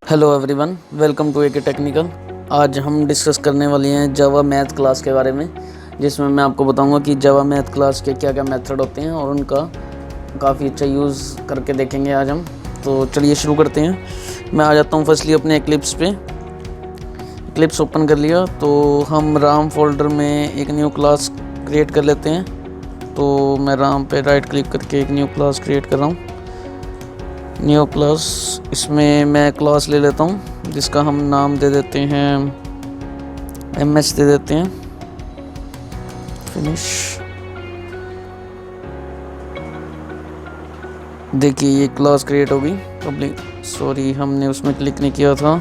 Hello everyone, welcome to AK technical. आज हम discuss करने वाले हैं जावा मैथ क्लास के बारे में, जिसमें मैं आपको बताऊंगा कि जावा मैथ क्लास के क्या क्या मेथड होते हैं और उनका काफ़ी अच्छा यूज़ करके देखेंगे आज हम। तो चलिए शुरू करते हैं। मैं आ जाता हूं फर्स्टली अपने एक्लिप्स पे। एक्लिप्स ओपन कर लिया तो हम राम फोल्डर में एक न्यू क्लास क्रिएट कर लेते हैं। तो मैं राम पे राइट क्लिक करके एक न्यू क्लास क्रिएट कर रहा हूँ। न्यू क्लास, इसमें मैं क्लास ले लेता हूँ जिसका हम नाम दे देते हैं MS दे देते हैं। फिनिश। देखिए ये क्लास क्रिएट हो गई। पब्लिक, सॉरी हमने उसमें क्लिक नहीं किया था,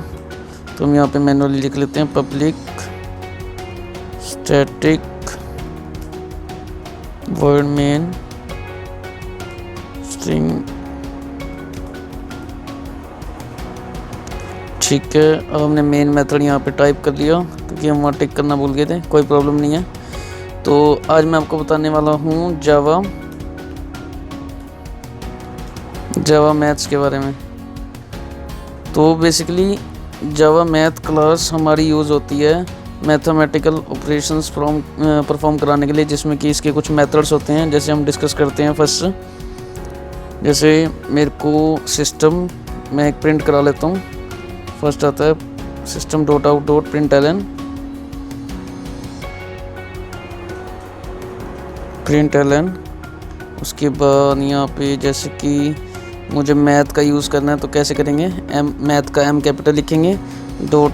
तो हम यहाँ पे मैनुअली लिख लेते हैं public static word main string. ठीक है, अब हमने मेन मेथड यहाँ पे टाइप कर लिया क्योंकि हम वहाँ टिक करना भूल गए थे। कोई प्रॉब्लम नहीं है। तो आज मैं आपको बताने वाला हूँ जावा मैथ्स के बारे में। तो बेसिकली जावा मैथ क्लास हमारी यूज़ होती है मैथमेटिकल ऑपरेशंस परफॉर्म कराने के लिए, जिसमें कि इसके कुछ मेथड्स होते हैं। जैसे हम डिस्कस करते हैं फर्स्ट, जैसे मेरे को सिस्टम मैं एक प्रिंट करा लेता हूँ। फर्स्ट आता है system.out.println। उसके बाद यहाँ पे जैसे कि मुझे मैथ का यूज़ करना है तो कैसे करेंगे, मैथ का M कैपिटल लिखेंगे, डॉट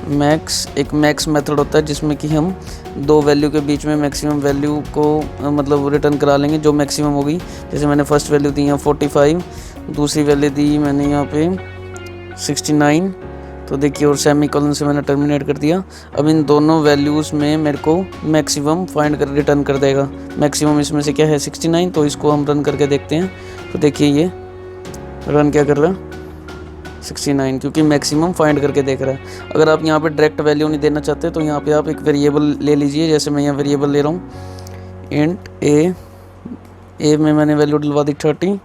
मैक्स। एक मैक्स मेथड होता है जिसमें कि हम दो वैल्यू के बीच में मैक्सिमम वैल्यू को मतलब रिटर्न करा लेंगे जो मैक्सिमम होगी। जैसे मैंने फर्स्ट वैल्यू दी यहाँ 45, दूसरी वैल्यू दी मैंने यहाँ पे 69। तो देखिए, और सेमी कॉलन से मैंने टर्मिनेट कर दिया। अब इन दोनों वैल्यूज़ में मेरे को मैक्सिमम फाइंड कर रिटर्न कर देगा। मैक्सिमम इसमें से क्या है 69, तो इसको हम रन करके देखते हैं। तो देखिए ये रन क्या कर रहा है 69, क्योंकि मैक्सिमम फाइंड करके देख रहा है। अगर आप यहाँ पे डायरेक्ट वैल्यू नहीं देना चाहते तो यहाँ पे आप एक वेरिएबल ले लीजिए। जैसे मैं यहाँ वेरिएबल ले रहा हूँ इंट ए में मैंने वैल्यू डलवा दी 30,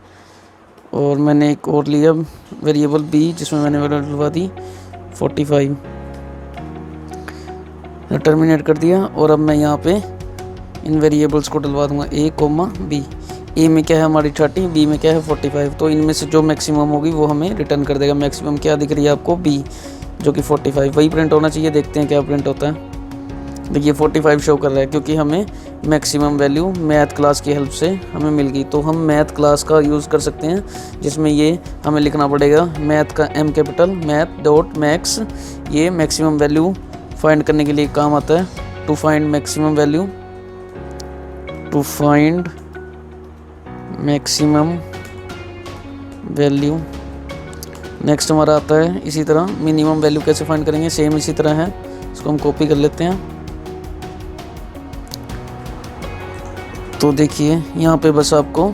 और मैंने एक और लिया वेरिएबल B जिसमें मैंने वैल्यू डलवा दी 45। टर्मिनेट कर दिया, और अब मैं यहाँ पे इन वेरिएबल्स को डलवा दूंगा A, B। ए में क्या है हमारी 30, B में क्या है 45। तो इनमें से जो मैक्सिमम होगी वो हमें रिटर्न कर देगा। मैक्सिमम क्या दिख रही है आपको, B, जो कि 45 वही प्रिंट होना चाहिए। देखते हैं क्या प्रिंट होता है। देखिए 45 शो कर रहा है क्योंकि हमें मैक्सिमम वैल्यू मैथ क्लास की हेल्प से हमें मिल गई। तो हम मैथ क्लास का यूज़ कर सकते हैं जिसमें ये हमें लिखना पड़ेगा मैथ का M capital, math dot max. ये मैक्सिमम वैल्यू फाइंड करने के लिए काम आता है। To find maximum value. Next हमारा आता है इसी तरह मिनिमम वैल्यू कैसे फाइंड करेंगे, सेम इसी तरह है। इसको हम कॉपी कर लेते हैं। तो देखिए यहाँ पे बस आपको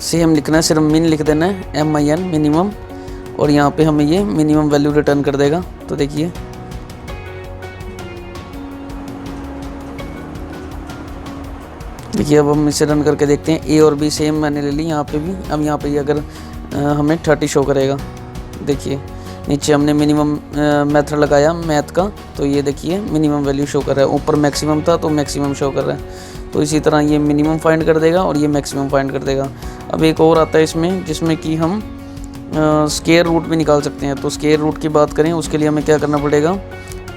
सेम लिखना है, सिर्फ मिन लिख देना है MIN मिनिमम, और यहाँ पे हमें ये मिनिमम वैल्यू रिटर्न कर देगा। तो देखिए अब हम इसे रन करके देखते हैं। A और B सेम मैंने ले ली यहाँ पे भी। अब यहाँ पे अगर हमें 30 शो करेगा। देखिए नीचे हमने मिनिमम मेथड लगाया मैथ का, तो ये देखिए मिनिमम वैल्यू शो कर रहा है। ऊपर मैक्सिमम था तो मैक्सिमम शो कर रहा है। तो इसी तरह ये मिनिमम फाइंड कर देगा और ये मैक्सिमम फाइंड कर देगा। अब एक और आता है इसमें जिसमें कि हम स्क्वायर रूट भी निकाल सकते हैं। तो स्क्वायर रूट की बात करें उसके लिए हमें क्या करना पड़ेगा,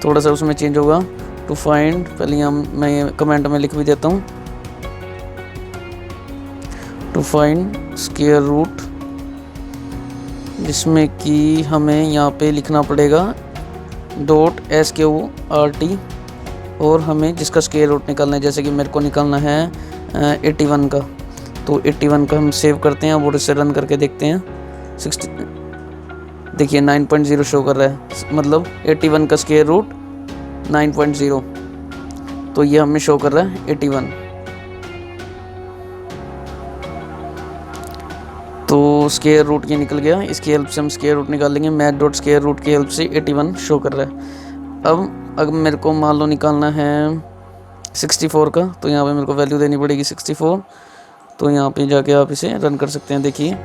थोड़ा सा उसमें चेंज होगा। टू फाइंड, पहले यहाँ मैं कमेंट में लिख भी देता हूँ, टू फाइंड स्क्वायर रूट, जिसमें कि हमें यहाँ पे लिखना पड़ेगा .SQRT, और हमें जिसका स्क्वायर रूट निकालना है। जैसे कि मेरे को निकालना है 81 का, तो 81 का हम सेव करते हैं और इसे रन करके देखते हैं। 60, देखिए 9.0 शो कर रहा है, मतलब 81 का स्क्वायर रूट 9.0, तो ये हमें शो कर रहा है 81। तो स्क्वायर रूट ये निकल गया। इसकी हेल्प से हम स्क्वायर रूट निकाल लेंगे। मैथ डॉट स्क्वायर रूट की हेल्प से 81 शो कर रहा है। अब अगर मेरे को मान लो निकालना है 64 का, तो यहाँ पे मेरे को वैल्यू देनी पड़ेगी 64। तो यहाँ पे जाके आप इसे रन कर सकते हैं। देखिए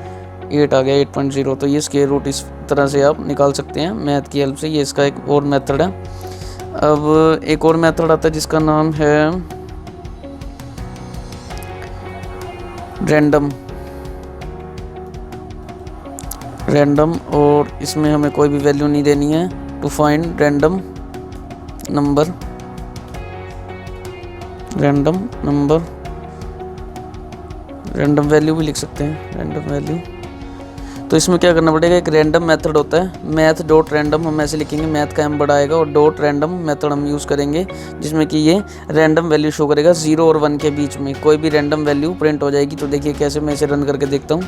8 आ गया 8.0। तो ये स्क्वायर रूट इस तरह से आप निकाल सकते हैं मैथ की हेल्प से। ये इसका एक और मेथड है। अब एक और मेथड आता है जिसका नाम है रैंडम, और इसमें हमें कोई भी वैल्यू नहीं देनी है। To find random number, random value भी लिख सकते हैं, रैंडम वैल्यू। तो इसमें क्या करना पड़ेगा, एक रैंडम मेथड होता है मैथ डॉट रैंडम, हम ऐसे लिखेंगे, मैथ का एम बड़ा आएगा और डॉट रैंडम मेथड हम यूज़ करेंगे, जिसमें कि ये रैंडम वैल्यू शो करेगा 0 और 1 के बीच में कोई भी रैंडम वैल्यू प्रिंट हो जाएगी। तो देखिए कैसे, मैं इसे रन करके देखता हूँ।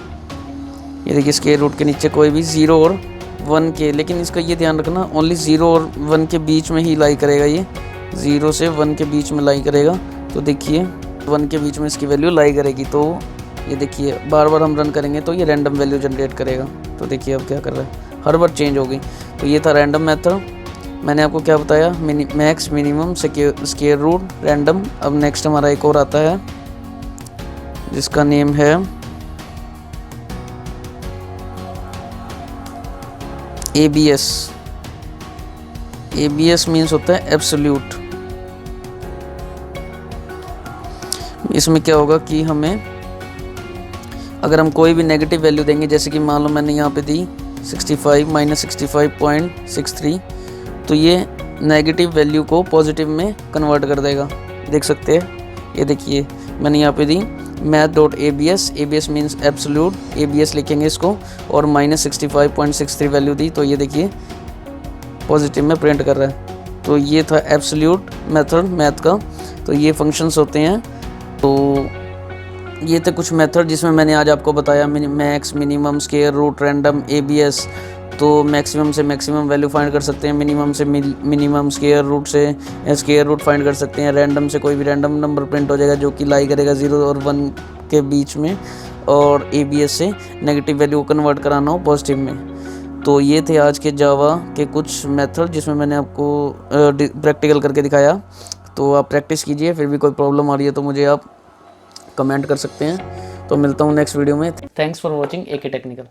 ये देखिए स्क्वायर रूट के नीचे कोई भी 0 और 1 के, लेकिन इसका ये ध्यान रखना ओनली 0 और 1 के बीच में ही लाई करेगा, ये 0 से 1 के बीच में लाई करेगा। तो देखिए 1 के बीच में इसकी वैल्यू लाई करेगी। तो ये देखिए बार बार हम रन करेंगे तो ये रैंडम वैल्यू जनरेट करेगा। तो देखिए अब क्या कर रहा है, हर बार चेंज हो गई। तो ये था रैंडम मेथड। मैंने आपको क्या बताया, max, minimum, square root, random. अब नेक्स्ट हमारा एक और आता है जिसका नेम है ABS। ABS मीन्स होता है एब्सोल्यूट। इसमें क्या होगा कि हमें अगर हम कोई भी नेगेटिव वैल्यू देंगे, जैसे कि मान लो मैंने यहाँ पे दी 65 माइनस 65.63, तो ये नेगेटिव वैल्यू को पॉजिटिव में कन्वर्ट कर देगा। देख सकते हैं, ये देखिए मैंने यहाँ पे दी math dot ABS, ABS means absolute, ABS लिखेंगे इसको, और माइनस 65.63 वैल्यू दी, तो ये देखिए पॉजिटिव में प्रिंट कर रहा है। तो ये था एब्सोल्यूट मेथड मैथ का। तो ये फंक्शंस होते हैं। तो ये थे कुछ मेथड जिसमें मैंने आज आपको बताया, max, minimum, square root, random, ABS। तो मैक्सिमम से मैक्सिमम वैल्यू फाइंड कर सकते हैं, मिनिमम से मिनिमम, स्क्वायर रूट से स्क्वायर रूट फाइंड कर सकते हैं, रैंडम से कोई भी रैंडम नंबर प्रिंट हो जाएगा जो कि लाई करेगा 0 और 1 के बीच में, और ABS से नेगेटिव वैल्यू को कन्वर्ट कराना हो पॉजिटिव में। तो ये थे आज के जावा के कुछ मेथड जिसमें मैंने आपको प्रैक्टिकल करके दिखाया। तो आप प्रैक्टिस कीजिए, फिर भी कोई प्रॉब्लम आ रही है तो मुझे आप कमेंट कर सकते हैं। तो मिलता हूँ नेक्स्ट वीडियो में। Thanks for watching AK technical.